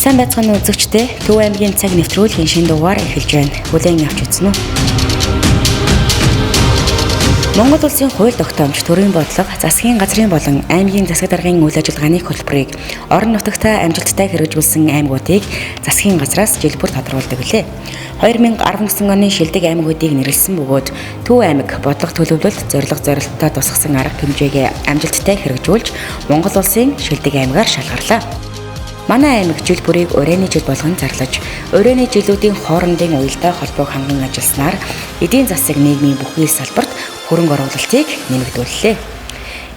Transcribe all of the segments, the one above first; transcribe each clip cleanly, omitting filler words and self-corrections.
Сайн байцгаана уу үзэгчдээ. Төв аймгийн цаг нэвтрүүлгийн шинэ дугаар эхэлж байна. Хүлээн авч үзсэн үү? Монгол улсын хууль тогтоомж, төрийн бодлого, засгийн газрын болон аймгийн засаг даргын үйл ажиллагааны хөтөлбөрийг орон нутагтаа амжилттай хэрэгжүүлсэн аймагуудыг засгийн газраас жил бүр тодорхойлдог лээ. 2019 оны шилдэг аймагуудыг нэрлэсэн бөгөөд Төв аймаг бодлого төлөвлөлт, зорилготой тусгасан арга хэмжээгээ амжилттай хэрэгжүүлж, Монгол улсын шилдэг аймгаар шалгарлаа. Манай аймаг жил бүрийг урайны жил болгон зарлаж, урайны жилүүдийн хоорондын уялдаа холбоог ханган ажилласнаар эдийн засаг нийгмийн бүхий салбарт хөрөнгө оруулалтыг нэмэгдүүллээ.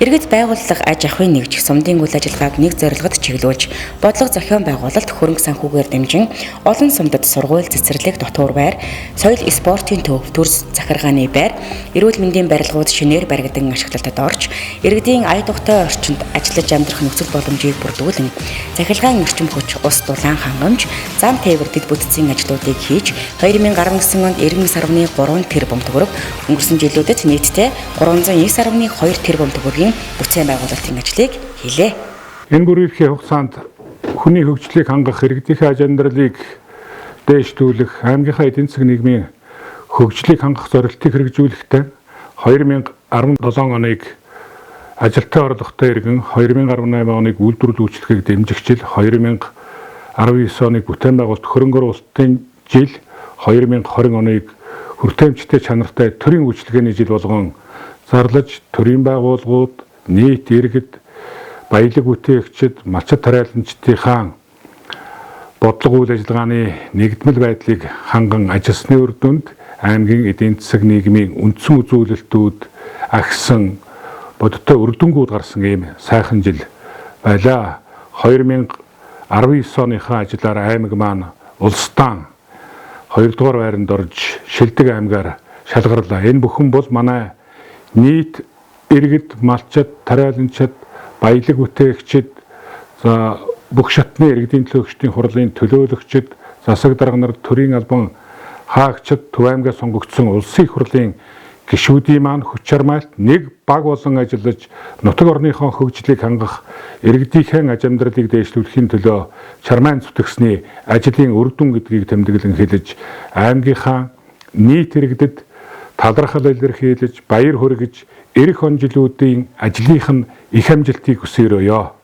Иргэд байгууллага аж ахуйн нэгж сумдын үйл ажиллагааг нэг зорилгод чиглүүлж, бодлого зохион байгуулалт хөрөнгө санхүүгээр дэмжин олон сумдад сургууль, цэцэрлэг, дотуур байр, соёл, спортын төв, төрс захиргааны байр, эрүүл мэндийн барилгууд шинээр баригдан ашиглалтад орж, иргэдийн ая тухтай орчинд ажиллаж амьдрах нөхцөл боломжийг бүрдүүлэн, цахилгаан эрчим хүч, ус дулаан хангамж, зам тээвэр дэд бүтцийн ажлуудыг хийж 2019 онд 99.3 тэрбум төгрөг, өнгөрсөн жилүүдэд нийтдээ 309.2 тэрбум төгрөгийн бүтээн байгуулалтын ажлыг хийлээ. Энэ бүр ирэх хугацаанд хүний хөгжлийг хангах, иргэдийнхээ ажиндралыг дээшлүүлэх, аймгийнхаа эдийн засаг нийгмийн хөгжлийг хангах зорилтыг хэрэгжүүлэхдээ 2017 оныг ажилтны орлоготой иргэн, 2018 оныг үйлдвэрлэл үйлчлэгийг дэмжигчил, 2019 оныг бүтээн байгуулалт хөрөнгө оруулалтын жил, 2020 оныг хүртээмжтэй чанартай төрийн үйлчлэгээний жил болгон зарлаж, төрийн байгууллагууд, нийт иргэд, баялаг бүтээгчид, малчид тариаланчдынхаа бодлого үйл ажиллагааны нэгдмэл байдлыг ханган ажилласны үр дүнд аймгийн эдийн засаг нийгмийн үндсэн үзүүлэлтүүд агсан бодиттой үр дүнгууд гарсан ийм сайхан жил байлаа. 2019 оныхаа ажиллаар аймаг маань улсдаа 2 дугаар байранд орж шилдэг аймгаар шалгарлаа. Энэ бүхэн бол манай нийт иргэд, малчид, тариаланчид, баялаг бүтээгчид, бүх шатны иргэдийн төлөөлөгчдийн хурлын төлөөлөгчид, засаг дарга нар, төрийн албан хаагчид, Төв аймгаас сонгогдсон улсын их хурлын гишүүдийн маань хүч чармайлт нэг баг болон ажиллаж, нутаг орныхоо хөгжлийг хангах, иргэдийнхээ аж амьдралыг дээшлүүлэхийн төлөө чармайн зүтгэсний ажлын үр дүн гэдгийг тэмдэглэн хэлж, аймгийнхаа нийт иргэдэд талархал илэрхийлж, баяр хүргэж, эх он жилүүдийн ажлынх нь их амжилтыг хүсээрөөё.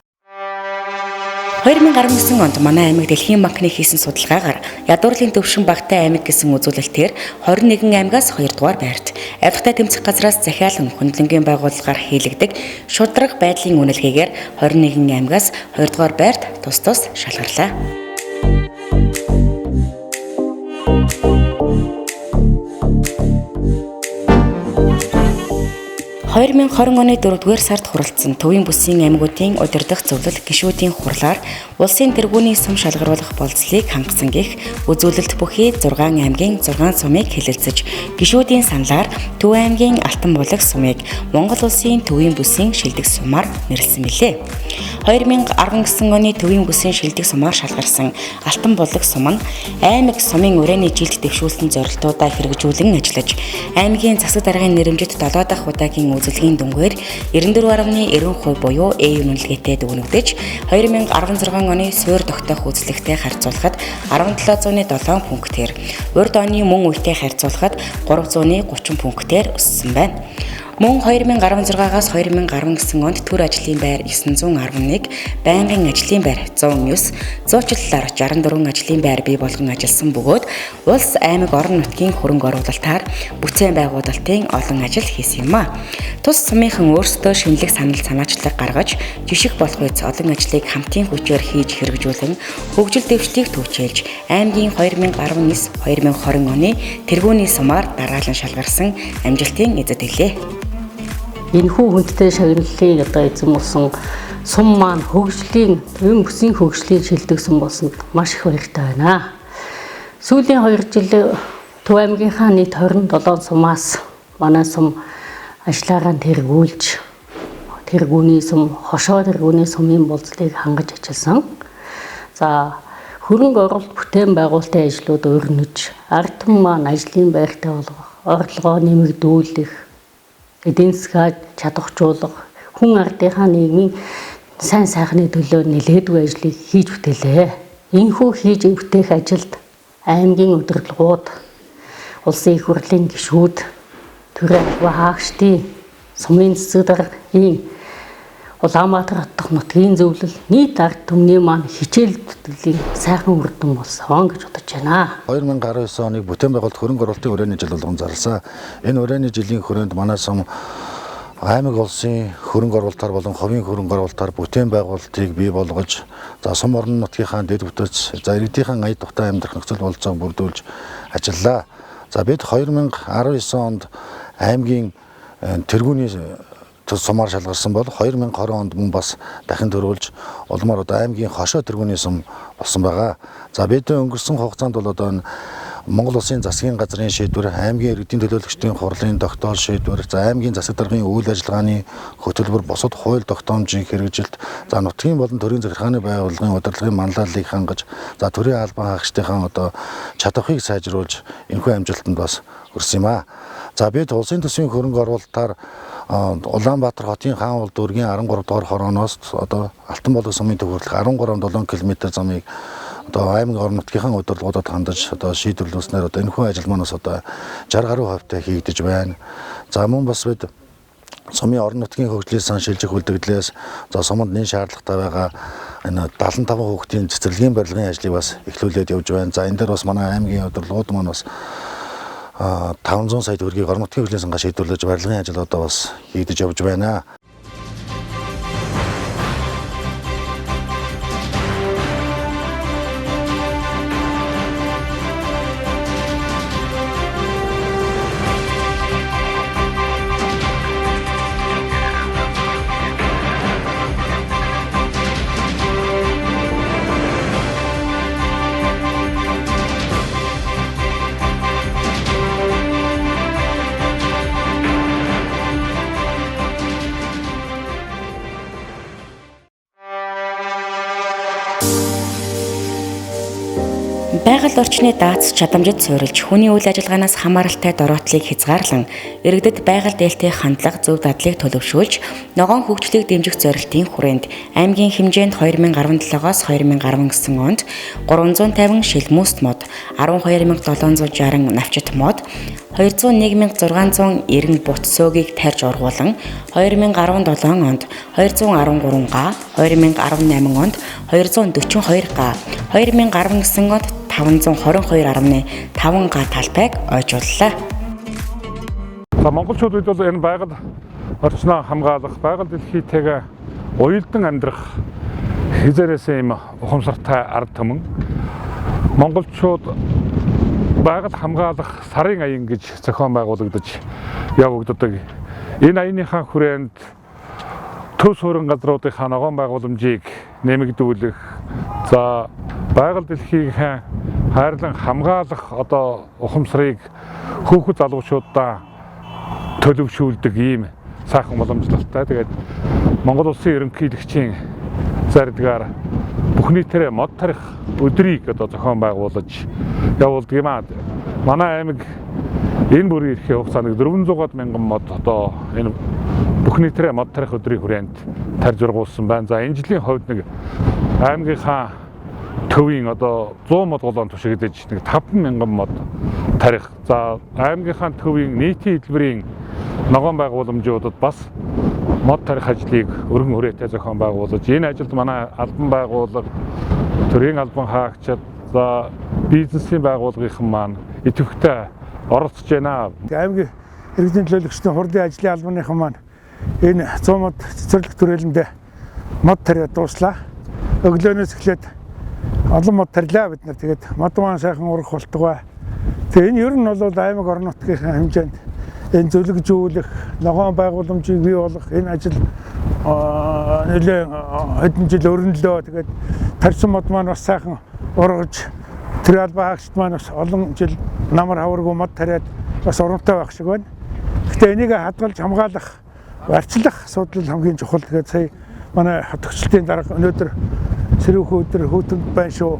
2019 онд манай аймаг Дэлхийн банкны хийсэн судалгаагаар ядуурлын төвшин багтай аймаг гэсэн үзүүлэлтээр 21 аймгаас 2 дугаар байрт, авилгатай тэмцэх газраас захиалан хөндлөнгийн байгууллагаар хийлэгдэг шударга байдлын үнэлгээгээр 21 аймгаас 2 дугаар байрт тус шалгарлаа. 2020 оны 4-р сард хуралдсан Төвийн бүсийн аймагуудын удирдах зөвлөл гишүүдийн хурлаар улсын тэргүүний сум шалгаруулах болцлыг хангасан гэх үзүүлэлт бүхий 6 аймгийн 6 сумыг хэлэлцэж, гишүүдийн саналаар Төв аймгийн Алтан булаг сумыг Монгол улсын Төвийн бүсийн шилдэг сумаар нэрлсэн билээ. 2019 оны Төвийн бүсийн шилдэг сумаар шалгарсан Алтан булаг сум нь аймаг сумын урайны жилд дэвшүүлсэн зорилтуудаа хэрэгжүүлэн ажиллаж, аймгийн засаг даргын нэрэмжит 7 дахь удаагийн үзүүлгийн дүнгээр 94.90% буюу A үнэлгээтэй дүгнэгдэж, 2016 оны суур тогтоох үзлэгтэй харьцуулахад 1707 пунктээр, урд оны мөн үетэй харьцуулахад 330 пунктээр өссөн байна. Мөн 2016-аас 2019 онд төр ажлын байр 911, байнгын ажлын байр 109, зуучлалаар 64 ажлын байр бий болгон ажилласан бөгөөд улс, аймаг, орон нутгийн хөрөнгө оруулалтаар бүтээн байгуулалтын олон ажил хийсэн юм а. Тус сумынхан өөрсдөө шинэлэг санаачлаг гаргаж, жишг болох үс олон ажлыг хамтын хүчээр хийж хэрэгжүүлэн хөгжил дэвшлийг төвчээлж, аймгийн 2019-2020 оны тэргүүний сумаар дараалан шалгарсан амжилтын эзэд хэлээ. Энэхүү хүндтэй шагналын эзэн болсон сум маань хөгжлийн, Төвийн бүсийн хөгжлийн шилдэг сум болсонд маш их баяртай байна. Сүүлийн 2 жил Төв аймгийнхаа нийт 27 сумаас манай сум ажлаараа тэргүүлж, тэргүүний сум, хошоо тэргүүний сумын болцлыг хангаж ажилласан. За хөрөнгө оруулалт бүтээн байгуулалтын ажлууд өрнөж, ард түмэн маань ажлын байртай болгох, орлогоо нэмэгдүүлэх, эдийн засгаа чадахжуулах, хүн ардынхаа нийгмийн сайн сайхны төлөө нэлээдгүй ажлыг хийж бүтээлээ. Энэхүү хийж өвтөх ажилд аймгийн удирдлагууд, улсын их хурлын гишүүд, төрийн албан хаагчдын, сумын засаг даргын, Улаанбаатар хотын нутгийн зөвлөл нийт ард түмний маань хичээл зүтгэлийн сайхан үр дүн болсон гэж бодож байна. 2019 оны бүтээн байгуулалт хөрөнгө оруулалтын хүрээний жил болгон зарласан. Энэ хүрээний жилийн хүрээнд манай сум аймаг улсын хөрөнгө оруулалтаар болон хувийн хөрөнгө оруулалтаар бүтээн байгуулалтыг бий болгож, за сум орон нутгийнхаа дэд бүтц, за иргэдийнхэн ая тухтай амьдрах нөхцөл болцоог бүрдүүлж ажиллаа. За бид 2019 онд аймгийн тэргүүний сумаар шалгарсан бол 2020 онд мөн бас дахин төрүүлж улмаар одоо аймгийн хошоо тэргүүний сум болсон байгаа. За бид өнгөрсөн хугацаанд бол одоо Монгол Улсын засгийн газрын шийдвэр, аймгийн иргэдийн төлөөлөгчдийн хурлын тогтоол шийдвэр, за аймгийн засаг даргын үйл ажиллагааны хөтөлбөр, бусад хууль тогтоомжийн хэрэгжилт, за нутгийн болон төрийн захиргааны байгууллагын удирдлагын манлайллыг хангаж, за төрийн албан хаагчдынхаа одоо чадварыг сайжруулж энэхүү амжилтанд бас хүрсэн юм а. За бид улсын төсвийн хөрөнгө оруулалтаар Улаанбаатар хотын хаан улд дүүргийн 13 дугаар хорооноос одоо Алтан болог сумын төвөрлөх 13.7 км замыг одоо аймаг орон нутгийнхаа удирдлагуудад хандаж одоо шийдвэрлүүлснээр одоо энэхүү ажил манаас одоо 60 гаруй хувьтай хийгдэж байна. За мөн бас бид сумын орон нутгийн хөгжлийн сан шилжих үлдэгдлээс за суманд нэн шаардлагатай байгаа энэ 75 хүүхдийн цэцэрлэгийн барилгын ажлыг бас эхлүүлээд явж байна. За энэ дээр бас манай аймгийн удирдлагууд маань бас 500 сая төгрөгийг орон нутгийн хөгжлийн сангаа шийдвэрлэж барилгын ажил одоо бас хийгдэж явж байна. Байгаль орчны даатс чадамжид суурилж хүний үйл ажиллагаанаас хамааралтай дороотлыг хязгаарлан иргэдэд байгаль дээлтэй хандлага зөв дадлыг төлөвшүүлж ногоон хөгжлийг дэмжих зорилтын хүрээнд аймгийн хэмжээнд 2017-оос 2019 онд 350 шилмүст мод, 12760 навчит мод, 201690 бут сөөгийг тарьж оргуулан 2017 онд 213 га, 2018 онд 242 га, 2019 онд 522.5 га талбайг ойжууллаа. За монголчууд үед бол энэ байгаль орчноо хамгаалах, байгаль дэлхийтэйгээ уялдан амьдрах хизээрээс юм ухамсартай ард түмэн. Монголчууд байгаль хамгаалах сарын аян гэж зохион байгуулагдаж явагддаг. Энэ аяныхаа хүрээнд төв суурин газруудынхаа ногоон байгууламжийг нэмэгдүүлэх, за байгаль дэлхийгээ хайрлан хамгаалах одоо ухамсарыг хүүхэд залуучуудаа төлөвшүүлдэг ийм сайхан уламжлалтай. Тэгээд Монгол Улсын ерөнхийлөгчийн зардгаар бүх нийтээрээ мод тарих өдрийг одоо зохион байгуулж явуулдаг юм аа. Манай аймаг энэ бүрийн эрхийн хугацаанд 400 мянган мод одоо энэ бүх нийтээрээ мод тарих өдрийн хүрээнд тарж ургуулсан байна. За энэ жилийн хувьд нэг аймгийнхаа төвийн одоо 100 мод голоон түшигдэж нэг 50000 мод тарих. За аймгийнхаа төвийн нийтийн хэлбэрийн ногоон байгууламжуудад бас мод тарих ажлыг өргөн хүрээтэй зохион байгуулж, энэ ажилд манай албан байгууллага, төрийн албан хаагчид, за бизнесийн байгууллагын маань идэвхтэй оролцож байна. Аймгийн иргэдийн төлөөлөгчдийн хурлын ажлын албаныхан маань энэ 100 мод цэцэрлэг түрээлэндээ мод тариад дууслаа. Өглөөнөөс эхлээд олон мод тарилаа бид нар. Тэгээд мод маань сайхан урах болтугай. Тэгээд энэ ер нь бол аймаг орон нутгийн хэмжээнд энэ зөвлөгжүүлэх, ногоон байгууламжийг бий болгох энэ ажил нэлээд хэдэн жил өрнөлөө. Тэгээд тарьсан мод маань бас сайхан ургаж, тэр албан хаагчид маань бас олон жил намар хаваргүй мод тариад бас урамтай байх шиг байна. Гэхдээ энийг хадгалж хамгаалах, барьцлах асуудал хамгийн чухал. Тэгээд сая манай хотгочлтын дарга өнөөдөр сэрүүхэн өдөр хөтөнд байна шүү.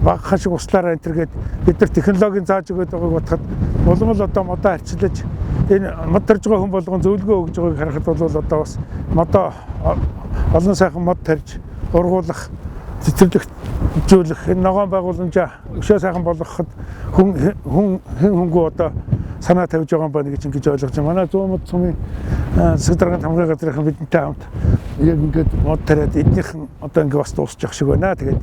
Багахан шиг услаараа энэ төргээд бид нар технологийн зааж өгöd байгааг бодоход улам л одоо модоо арчилж энэ мод тарж байгаа хүн болгон зөвлөгөө өгж байгааг харахад бол одоо бас модоо олон сайхан мод тарж ургуулах цэцэрлэгт үзүүлэх энэ ногоон байгууламжаа өшөө сайхан болгоход хүнгүү одоо санаа тавьж байгаа юм байна гэж ойлгож байна. Манай зүүн мод сумын засаг дарганы хамгаалалт газрын бидэнтэй хамт яг ингээд мод тариад эднийхэн одоо ингээд бас дуусчих шиг байна. Тэгээд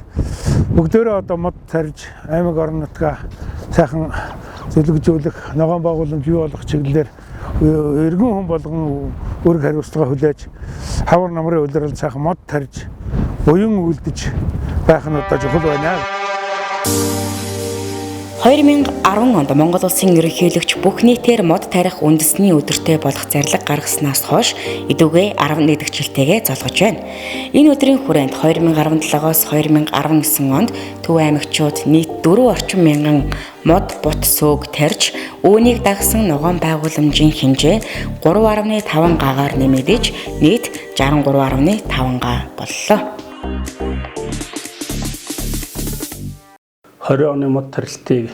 бүгдөө одоо мод тарьж аймаг орон нутгаа сайхан зөвлөгжүүлэх, ногоон байгууламж бий болгох чиглэлээр эргэн хүн болгон үүрэг хариуцлага хүлээж хавар намрын улирал сайхан мод тарьж буян үлдэж байх нь одоо чухал байна. 2010 онд Монгол улсын ерөнхийлөгч бүх нийтээр мод тарих үндэсний өдөртэй болох зарлиг гаргаснаас хойш эдүгээ 11 жилтэйгээ золгож байна. Энэ өдрийн хүрээнд 2017-оос 2019 онд Төв аймагчууд нийт 4 орчим мянган мод бут сөөг тарьж үүнийг дагсан ногоон байгууламжийн хэмжээ 3.5 гагаар нэмэгдэж нийт 63.5 га боллоо. 20 оны мод тарилтыг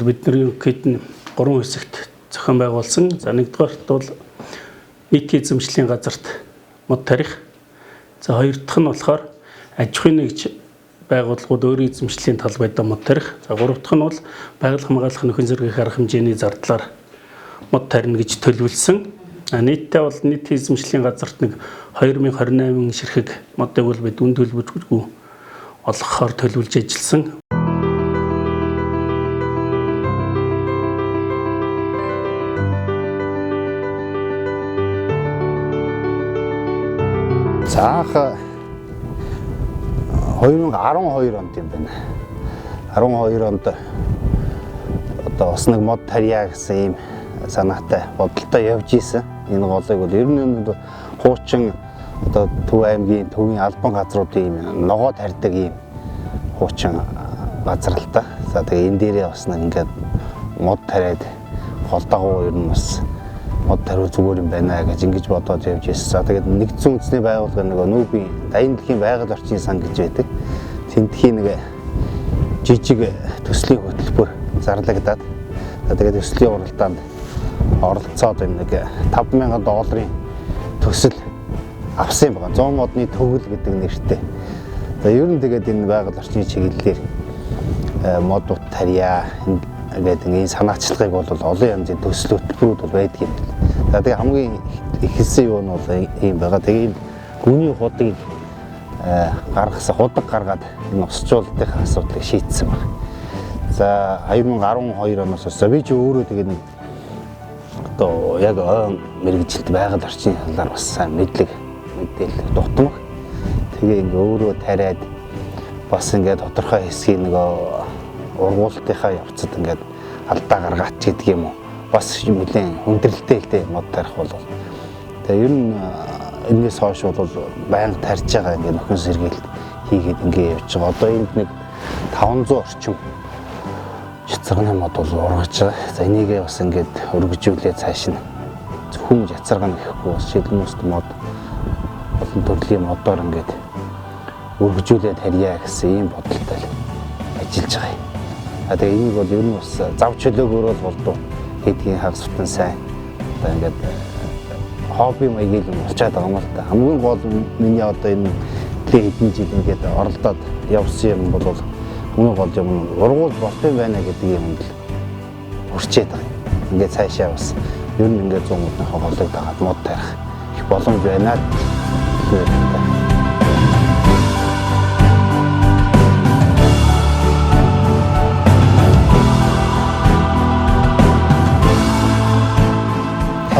бидний ерөнхийд нь 3 хэсэгт зохион байгуулсан. За нэгдүгээрт бол нийтийн эзэмшлийн газарт мод тарих. За хоёр дахь нь болохоор аж ахуйн нэгж байгууллагууд өөрийн эзэмшлийн талбайд мод тарих. За гурав дахь нь бол байгаль хамгаалах нөхөн зэргийн арга хэмжээний зардлаар мод тарина гэж төлөвлөсөн. Нийтдээ бол нийтийн эзэмшлийн газарт нэг 2028 ширхэг модыг бол бид үн төлбөргүй олгохоор төлөвлөж ажилласан. Заах 2012 онд юм байна. 12 онд одоо бас нэг мод тарья гэсэн ийм санаатай бодолтой явж исэн. Энэ голыг бол ер нь хуучин одоо Төв аймгийн төвийн албан газруудын ийм ногоо тарьдаг ийм хуучин газар л та. За тэгээ энэ дээрээ бас нэг ингээд мод тариад гол дагуу ер нь бас мод тариу зүгээр юм байна гэж ингэж бодоод явж ирсэн. За тэгээд нэгдсэн үндэсний байгууллага нэг нүүбийн дайны дэлхийн байгаль орчны сан гэж байдаг. Тэнтхийн нэг жижиг төслийн хөтөлбөр зарлагдаад тэгээд төслийн уралдаанд оролцоод нэг $5,000 төсөл авсан юм байна. 100 модны төгөл гэдэг нэртэй. За ер нь тэгээд энэ байгаль орчны чиглэлээр мод ут тарья гэдэг энэ санаачлагыг бол олон янзын төсөл хөтөлбөрүүд бол байдаг юм. За тэгээ хамгийн ихэлсэн юу нь бол ийм байгаа. Тэгээ гүний худыг гаргасан худаг гаргаад энэ усчлалтын асуудлыг шийдсэн байна. За 2012 оноос хойш би ч өөрөө тэгээ нэг одоо яг мэрэгжилт байгаль орчны талаар бас сайн мэдээлэл дутмаг. Тэгээ ингээ өөрөө тариад бас ингээ тодорхой хэсгийг нөгөө ургуултынхаа явцад ингээд алдаа гаргаач гэдэг юм уу. Бас нэлээд хүндрэлтэй л дээ мод тарих бол. Тэгээ ер нь энэс хойш бол байнга тарьж байгаа ингээд нөхөн сэргээлт хийгээд ингээд явж байгаа. Одоо энд нэг 500 орчим жацарганы мод бол ургаж байгаа. За энийгээ бас ингээд өргөжүүлээд цааш нь зөвхөн жацарганы гэхгүй бас шилмөст мод олон төрлийн модоор ингээд өргөжүүлээд харьяа гэсэн ийм бодолтой ажиллаж байгаа юм. Тэгээ энийг бол ер нь бас зав чөлөөгөөр бол болдоо хэдийн хагас утан сайн одоо ингээд хобби маягийг болчиход байгаа юм л та. Хамгийн гол миний одоо энэ хэдэн жил ингээд оролдоод явсан юм бол хамгийн гол юм ургуул болт юм байна гэдэг юмд л хүрчээд байгаа юм. Ингээд цаашаа бас ер нь ингээд 100 модны хоолойг дагаад мод тарих их боломж байна гэдэг.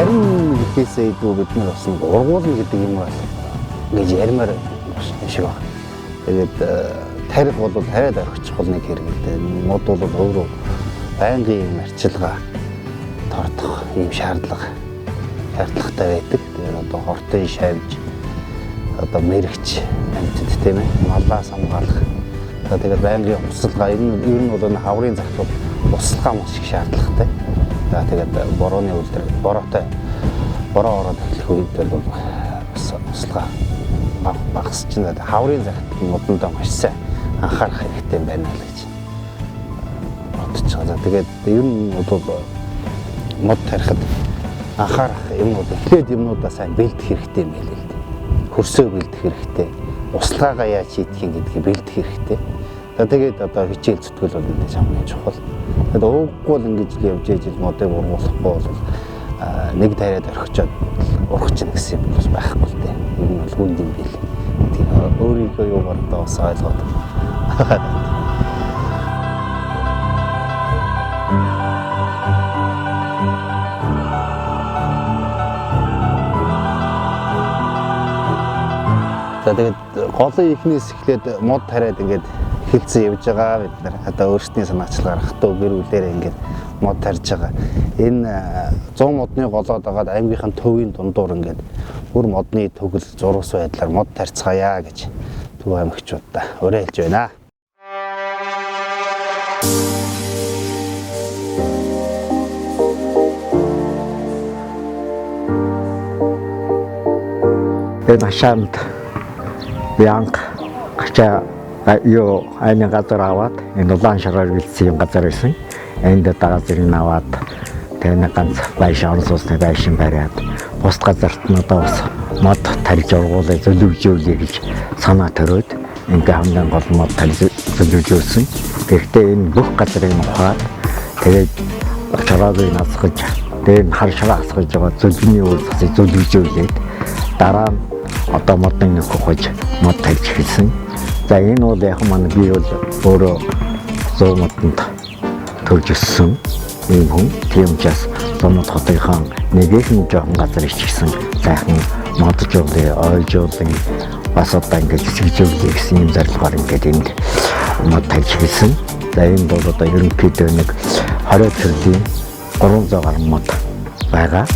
Харин гэхээсээ илүү бид нар бас нэг ургуулна гэдэг юм бол гэж ярмаар шиг байна. Тэгээд тарих бол тариад орчих бол нэг хэрэгтэй. Мод бол өөрөө байнгын арчилгаа тордох ийм шаардлагатай байдаг. Тэгээд одоо хортой шавж одоо мэрэгч амьтад тийм ээ маллаас хамгаалах. Тэгээд байнгын услалгаа ер нь бол хаврын загт бол услалгаа маш их шаардлагатай. За тэгээд борооны үлдэр бороотой бороо ороод эхлэх үед бол бас услага багасч байна. Хаврын загт модондоо маш сайн анхаарах хэрэгтэй байна л гэж бодож байгаа. Тэгээд ер нь бол мод тарихад анхаарах юмнууд эхлээд юмнуудаа сайн бэлдэх хэрэгтэй юм байл л дээ. Хөрсөө бэлдэх хэрэгтэй. услаагаа яаж хийх юм гэдгийг бэлдэх хэрэгтэй. За тэгээд одоо хичээл зүтгэл бол энэ хамгийн чухал. Тэгээд ууггүй л ингэж л явж ижил модыг ургуулахгүй бол нэг тариад орхичоод ургачихна гэсэн юм бол байхгүй л дээ. Энэ бол хүнд юм бил. Тийм өөрийгөө юугаар одоо бас ойлгоод. За тэгээд голын ихнээс эхлээд мод тариад ингээд хилцэн явж байгаа бид нар одоо өөрсдийн санаачлагаар хатуу гэр бүлээрээ ингээд мод тарьж байгаа. Энэ 100 модны голоод агаад аймгийнхан төвийн дундуур ингээд бүр модны төгөл зурус байдлаар мод тарьцгаая гэж Төв аймагчуудаа уриалж байна. Энэ хашаанд Янг гачаа юу аймаг газар аваад энэ улаан шараар бэлдсэн газар байсан. Энд дагазрыг аваад тэгээ ганц байшин сонсны байшин бариад бус газарт нь одоо бас мод тарьж ургуулж зөвлөжүүлээ гэж санаа төрөөд ингээ хамгийн гол мод тарьж зөвлөжүүлсэн. Гэхдээ энэ бүх газрыг ухаад тэгээд чарааыг насгаж тэгээд хар шараа асгаж байгаа зөвлөний үйлсийг зөвлөжүүлээд дараа нь одоо модын нөхөж мод тарьж хэлсэн. За энэ бол яг маань би бол өөрөө 100 модонд төрж өссөн юм хүн. Тийм учраас Сомод хотынхан нэгэн жоохон газар ичсэн сайхан модж уулын ойлжуулын бас одоо ингэж зэвжүүлэх гэсэн юм зорилгоор ингээд энд мод тарьж хэлсэн. За энэ бол одоо ерөнхийдөө нэг 20 төрлийн 300 гаруй мод байгаа.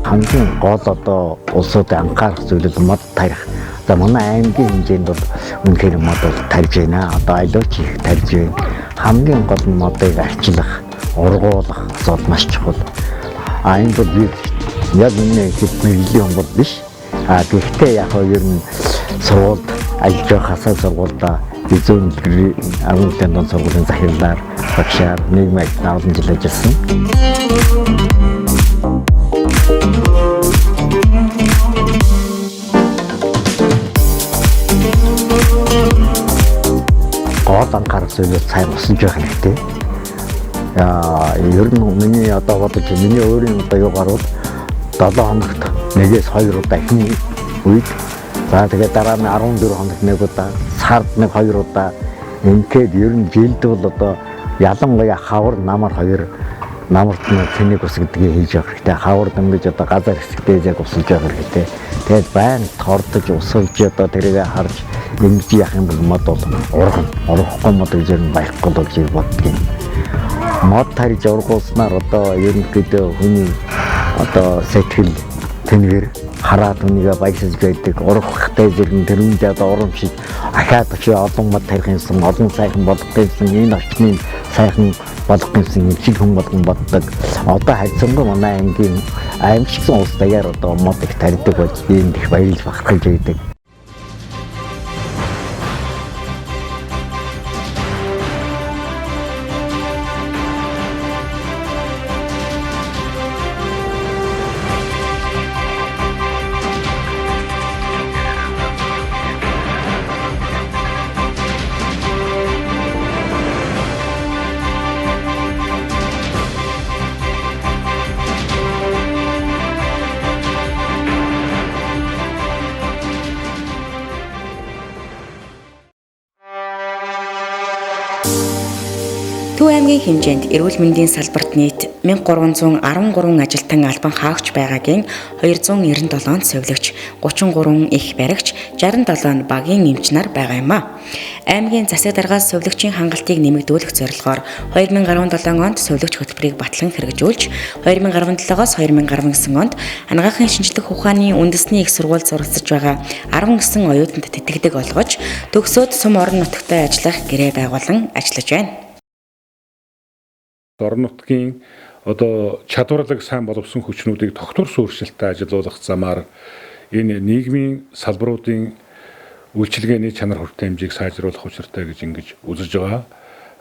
Хамгийн гол одоо улсуудын анхаарах зүйлүүд мод тарих. За манай аймгийн хэмжээнд бол үнэхээр мод тарьж байна. Одоо аялууч их тарьж байна. Хамгийн гол нь модыг арчлах, ургуулах асуудал маш чухал. Энэ бол яг энэ хэвмэлийн бол биш. Гэхдээ яг хоёр нь сургуульд ажиллаж байх хасаа сургуульда эзэн 17 он сургуулийн захирлаар багшаар нийгмийн олон жил ажилласан. Гол анхаарах зүйлүүд сайн босож байх хэрэгтэй. Ер нь миний одоо бодож миний өөрийн одоо юугаар бол 7 хоногт нэгээс 2 удаа ихний үед за тэгээд дараа нь 14 хоногт нэг удаа сард нэг 2 удаа ингээд ер нь жилд бол одоо ялангуяа хавар намар 2 намарт нь цэнийг ус гэдгийг хийж явах хэрэгтэй. Хавар дөнгөж одоо газар хэсэгтээ яг усалж явах хэрэгтэй. Тэгээд байн тордож усалж одоо тэрийг харж ингэж яах юм бол мод бол урахгүй мод гэж юм байхгүй л гэж боддгийг. Мод тарьж ургуулснаар одоо ерөнхийдөө хүний одоо сэтгэл тэнгэр хараад үнийгээ баясаж байдаг. Ургахтай зэрэг тэрүүнд одоо урамшиг ахаад очиж олон мод тарих юмсан, олон сайхан болгох юмсан, энэ орчныг сайхан болгох юмсан шиг хүн болгон боддог. Одоо хайцангуй манай аймгийн аймагчсан улс даяар одоо мод их тарьдаг болж энд их баярлж бахархаж байдаг. Төв аймгийн хэмжээнд эрүүл мэндийн салбарт нийт 1313 ажилтан албан хаагч байгаагийн 297-нд совилогч, 33 их баригч, 67 багийн эмч нар байгаа юм а. Аймгийн засаг даргаас совилогчийн хангалтыг нэмэгдүүлэх зорилгоор 2017 онд совилогч хөтөлбөрийг батлан хэрэгжүүлж, 2017-оос 2019 онд анагаахын шинжлэх ухааны үндэсний их сургууль зурагсаж байгаа 19 оюутанд тэтгдэг олгож, төгсөөд сум орон нутагтаа ажиллах гэрээ байгуулан ажиллаж байна. Орон нутгийн одоо чадварлаг сайн боловсон хүчнүүдийг тогтвор суурьшилттай ажилуулах замаар энэ нийгмийн салбаруудын үйлчилгээний чанар хүртэл хэмжээг сайжруулах учиртай гэж ингэж үзэж байгаа.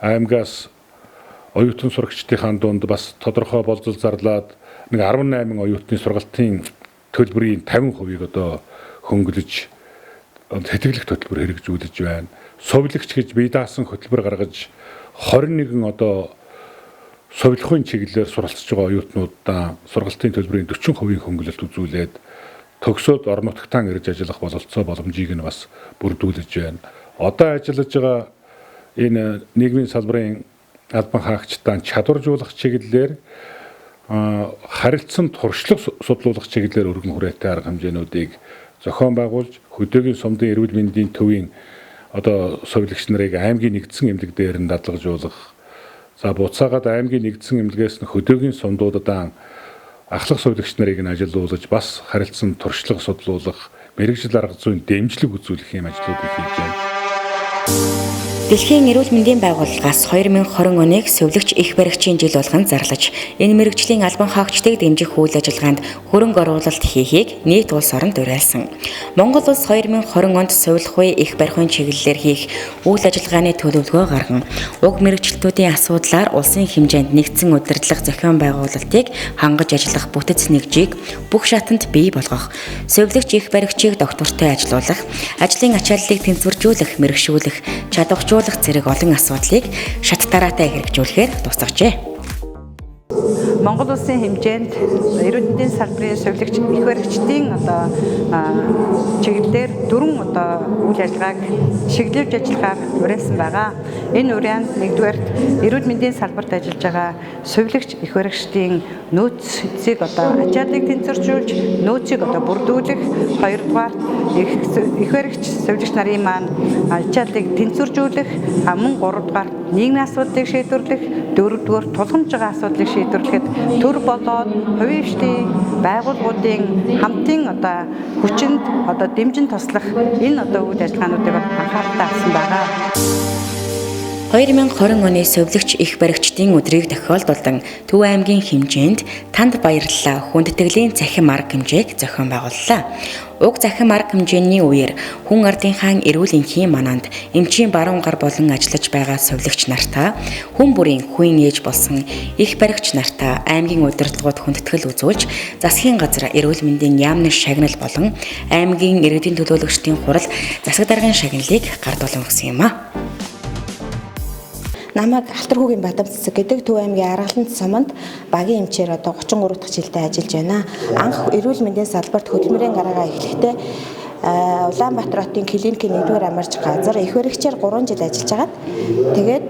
Аймгаас оюутан сурагчдынхаа дунд бас тодорхой болзол зарлаад нэг 18 оюутны сургалтын төлбөрийн 50%-ийг одоо хөнгөлөж тэтгэлэг хөтөлбөр хэрэгжүүлж байна. Сувилагч гэж бие даасан хөтөлбөр гаргаж 21 одоо сувилахын чиглэлээр суралцж байгаа оюутнуудаа сургалтын төлбөрийн 40% хөнгөлөлт үзүүлээд төгсөөд орон нутагтаа ирж ажиллах бололцоо боломжийг нь бас бүрдүүлж байна. Одоо ажиллаж байгаа энэ нийгмийн салбарын албан хаагчдаа чадваржуулах чиглэлээр харилцан туршлага судлуулах чиглэлээр өргөн хүрээтэй арга хэмжээнүүдийг зохион байгуулж хөдөөгийн сумдын эрүүл мэндийн төвийн одоо сувилагч нарыг аймгийн нэгдсэн эмнэлэг дээр нь дадлагжуулах. За буцаагаад аймгийн нэгдсэн эмнэлгээс нь хөдөөгийн сумдуудаа ахлах сувилагч нарыг нь ажилуулж бас харилцан туршлага судлуулах, мэргэжил арга зүйн дэмжлэг үзүүлэх юм ажлуудыг хийж байна. Дэлхийн эрүүл мэндийн байгууллагаас 2020 оныг сувилагч их баригчийн жил болгон зарлаж, энэ мэргэжлийн албан хаагчдыг дэмжих үйл ажиллагаанд хөрөнгө оруулалт хийхийг нийт улс оронд уриалсан. Монгол улс 2020 онд сувилах буй их барихын чиглэлээр хийх үйл ажиллагааны төлөвлөгөө гарган, уг мэргэжилтүүдийн асуудлаар улсын хэмжээнд нэгдсэн удирдлага зохион байгуулалтыг хангаж ажиллах бүтэц нэгжийг бүх шатанд бий болгох, сувилагч их баригчийг доктортой ажилуулах, ажлын ачааллыг тэнцвэржүүлэх, мэргэшүүлэх, чадваржуулах зэрэг олон асуудлыг шат дараатай хэрэгжүүлэхээр тусгажээ. Монгол улсын хэмжээнд эрүүл мэндийн салбарын сувилагч их баригчдын одоо чиглэлээр 4 одоо үйл ажиллагааг чиглэлж ажиллахаар уриалсан байгаа. Энэ урианд нэгдүгээр эрүүл мэндийн салбарт ажиллаж байгаа сувилагч их баригчдын нөөцийг одоо ачааллыг тэнцвэржүүлж, нөөцийг одоо бүрдүүлэх, хоёрдугаар их баригч сувилагч нарын маань ачааллыг тэнцвэржүүлэх, мөн гуравдугаар нийгмийн асуудлыг шийдвэрлэх, дөрөвдүгээр тулгамж байгаа асуудлыг шийдвэрлэхэд төр болоод хувийн хвшлийн байгууллагуудын хамтын одоо хүчинд одоо дэмжин туслах энэ одоо үйл ажиллагаануудыг анхаарал татсан байгаа. 2020 оны сувилагч их баригчдын өдрийг тохиолдуулан Төв аймгийн хэмжээнд танд баярлалаа хүндэтгэлийн цахим арга хэмжээг зохион байгууллаа. Уг цахим арга хэмжээний үеэр хүн ардынхаа эрүүл энхийн мананд эмчийн баруун гар болон ажиллаж байгаа сувилагч нартаа, хүн бүрийн хүүн ээж болсон их баригч нартаа аймгийн удирдлагууд хүндэтгэл үзүүлж, засгийн газар эрүүл мэндийн яамны шагнал болон аймгийн иргэдийн төлөөлөгчдийн хурал засаг даргын шагналыг гардуулан өгсөн юм а. Намайг Алтархүүгийн Бадам цэцэг гэдэг Төв аймгийн Аргалан суманд багийн эмчээр одоо 33 дахь жилдээ ажиллаж байна. Анх эрүүл мэндийн салбарт хөдөлмөрийн гараагаа эхлэхдээ Улаанбаатар хотын клиникийн 1-р амарч газар их баригчаар 3 жил ажиллаж агаад тэгээд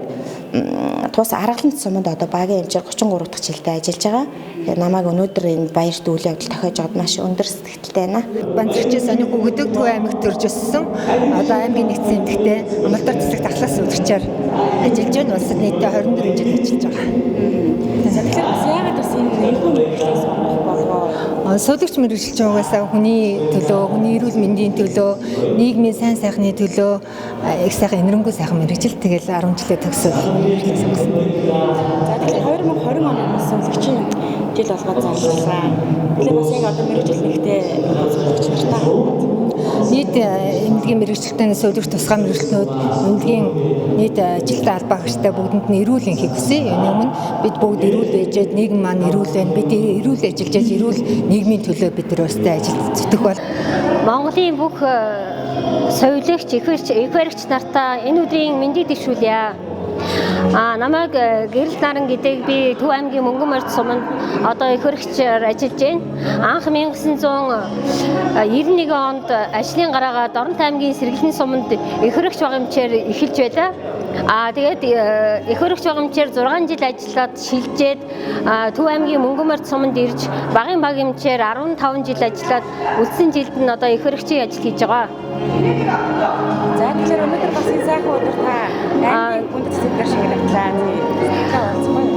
тус Аргалан суманд одоо багийн эмчээр 33 дахь жилдээ ажиллаж байгаа. Намайг өнөөдөр энэ баярт үйл явдал тохиож байгаад маш өндөр сэтгэлтэй байна. Банцрагчийн сониугүй хөдөг Төв аймагт төрж өссөн. Одоо аймгийн нэгдсэн эмнэлэгтээ амлалтар цэцэгт ахлах сувилагчаар ажиллаж байна. Улсад нийтдээ 24 жил ажиллаж байгаа. За тэгэхээр бас яагаад бас энэ нэргүй мэргэжлээс сонгох болов? Сувилагч мэргэжилж байгаагаас хүний төлөө, хүний эрүүл мэндийн төлөө, нийгмийн сайн сайхны төлөө их сайхан энэрэнгүй сайхан мэргэжил тэгэл 10 жилээ төгсөөд мэргэжлээ сонгосон. За тэгэхээр 2020 оны сувилагчийн жил болгоод зарлалаа. Тэгэхээр бас яг одоо мэргэжил нэгтэй сувилагч нартай нийт эмнэлгийн мэргэжилтийн сувилагч тусгай мэргэжилтнүүд эмнэлгийн нийт ажилтны албан хаагчтай бүгдэнд нь эрүүл энхийг хүсье. Энэ өмнө бид бүгд эрүүл байжээд нийгэм маань эрүүл байна. Бид эрүүл ажиллаж эрүүл нийгмийн төлөө бид нар өстэй ажил зүтгэх бол Монголын бүх сувилагч их баригч нартаа энэ өдрийн мэндийг дэвшүүлье. Намайг Гэрэл Наран гэдэг би Төв аймгийн Мөнгөн морьд суманд одоо их баригчаар ажиллаж байна. Анх 1991 онд ажлын гараагаа Дорнот аймгийн Сэргэлэн суманд их баригч багамчаар эхэлж байлаа. Тэгээд их баригч багамчаар 6 жил ажиллаад шилжээд Төв аймгийн Мөнгөн морьд суманд ирж багийн багамчаар 15 жил ажиллаад үлдсэн жилд нь одоо их баригчийн ажил хийж байгаа. За тэгэхээр өнөөдөр бас энэ сайхан өдөр та аймгийн хүнд цэцгээр шагналлаа.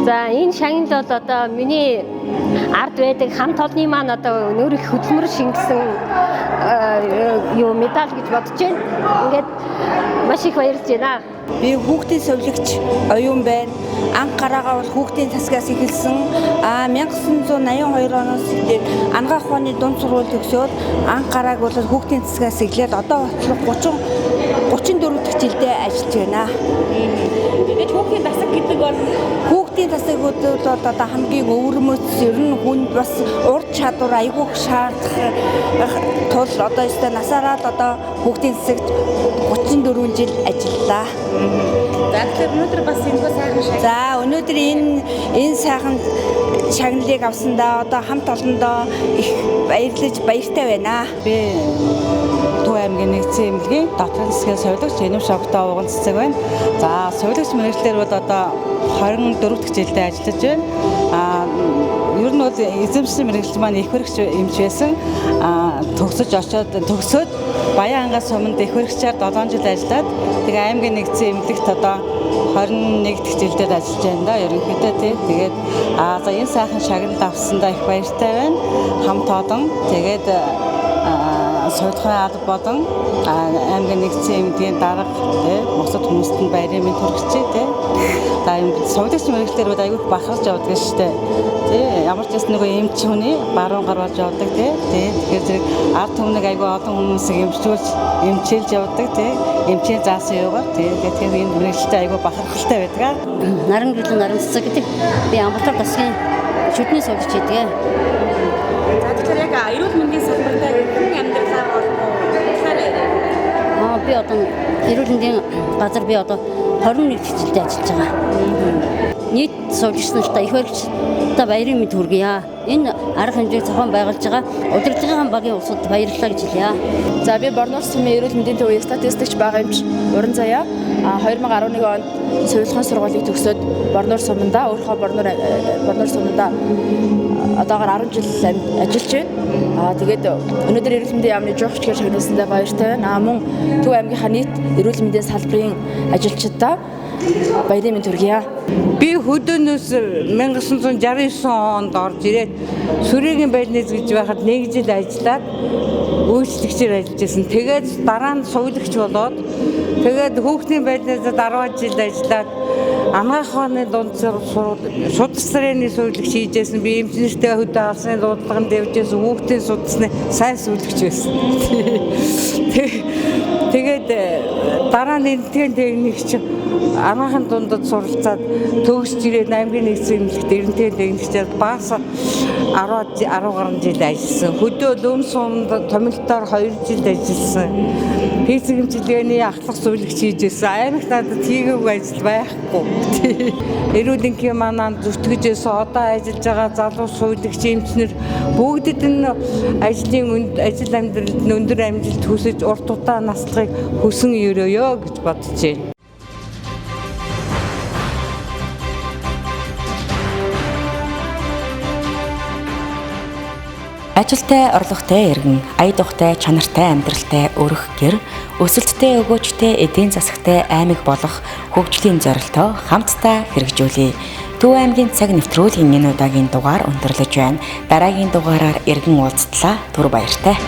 За энэ шагналд бол одоо миний ард байдаг хамт олонний маань одоо нөр их хөдөлмөр шингэсэн медаль гэж бодож байна. Ингээд маш их баярлж байна. Би хүүхдийн сувилагч оюун байна. Анх гараагаа бол хүүхдийн засгаас эхэлсэн. 1982 оноос эхлээд анагаах ухааны дунд сургууль төгсөөд анх гарааг бол хүүхдийн засгаас эхлээд одоо бодлого 34 дахь жилдээ ажиллаж байна. Тэгээд Хүүхдийн тасаг гэдэг бол Хүүхдийн тасагууд одоо хамгийн өвөрмөц ер нь хүнд бас ур чадвар айгүй их шаардах тул одоо өстой насаараад одоо хүүхдийн тасагт 34 жил ажиллаа. За тэгэхээр өнөөдөр бас энэ сайхан шагнал. За өнөөдөр энэ сайхан шагналыг авсандаа одоо хамт олондоо их баяртай байна. Би Төв аймгийн нэгдсэн эмнэлгийн доторх засгийн совилогч Энэм Шогтой ууган цэцэг байна. За совилогч мэргэжлэр бол одоо 24 дахь жилдээ ажиллаж байна. Ер нь бол эзэмшсэн мэргэжил маань их хөрөгч эмч байсан. Төгсөөд Баян ангаас өмнө их хөрөгчээр 7 жил ажиллаад тэгээ аймгийн нэгдсэн эмнэлэгт одоо 21 дахь жилдээ ажиллаж байна да. Ерөнхийдөө тий. Тэгээд за энэ сайхан шагналд авсандаа их баяртай байна. Хамт олон тэгээд Содхон алба болон аймгийн нэгдсэн эмнэлгийн дарга тий бусад хүмүүст нь баярын мэнд хүргэжээ тий. За энэ совилогч мэргэжлэр айгүйх бахарч явдаг шүү дээ. Тий ямар ч гэсэн нөгөө эмч хүний баруун гар болж явдаг тий. Тэгэхээр зэрэг ард түмнийг айгүй олон хүмүүсийг эмчилж явдаг тий. Эмчийн заасан юугаар тий. Тэгэхээр энэ мэргэжлтэй айгүй бахархалтай байдаг. Наран гэлэн наран цэцэг гэдэг би Амбатар засгийн шүдний совилогч гэдэг. За тэгэхээр яг эрүүл мэндийн салбартай хүн амьдралаар би одоо эрүүл мэндийн газар би одоо 21 дэх жилдээ ажиллаж байгаа. Нийт сувлэгч нартай их баригчтай баярын мэнд хүргье. Энэ арга хэмжээг зохион байгуулж байгаа удирдлагын багийн улсад баярлалаа гэж хэлье. За би Борноор сумын эрүүл мэндийн төвийн статистикч байгаа юмч Уран Заяа 2011 онд сувилгын сургуулийг төгсөөд Борноор суманда өөрийнхөө Борноор суманда одоогоор 10 жил ажиллаж байна. Тэгээд өнөөдөр эрүүл мэндийн яамны жуулчдын шагналсандаа баяртай байна. Мөн Төв аймгийнхаа нийт эрүүл мэндийн салбарын ажилчдаа баярын мэнд хүргье. Би хөдөөнөөс 1969 онд орж ирээд Сүрээгийн байлнез гэж байхад 1 жил ажиллаад үйлчлэгчээр ажиллаж байсан. Тэгээд дараа нь сувилагч болоод тэгээд хүүхдийн байлнезад 10 жил ажиллаад анагаах ухааны дунд судалсрын сувилагч хийжсэн. Би эмчнэртэй хөдөө алсны дуудлаганд явжсэн. Хүүхдийн судалсны сайн сувилагч байсан. Тэгээд дараа нь энэтхэгэн техникч анагаахын дундад суралцаад төгсж ирээд аймгийн нэгдсэн эмнэлэгт энэтхэгэн техникчээр баас 10 гаруй жил ажилласан. Хөдөө Лөм сумд томилтоор 2 жил ажилласан. Физик хэмжлэгээний ахлах сувилагч хийжсэн. Аймагт надад хийгээгүй ажил байхгүй. Эрүүлэнгийн манаа зүтгэжсэн одоо ажиллаж байгаа залуу сувилагч эмчнэр бүгдэд нь ажил амьдралд өндөр амжилт хүсэж урт удаа наслахыг хүсэн өрөөё гэж бодож байна. Ажилтай, орлоготой иргэн, ая духтай, чанартай амьдралтай өрөх гэр, өсөлттэй, өгөөжтэй, эдийн засагтай аймаг болох хөгжлийн зорилтоо хамтдаа хэрэгжүүлье. Төв аймгийн цаг нэвтрүүлгийн энэ удаагийн дугаар өндөрлөж байна. Дараагийн дугаараар иргэн уулзтлаа. Түр баяртай.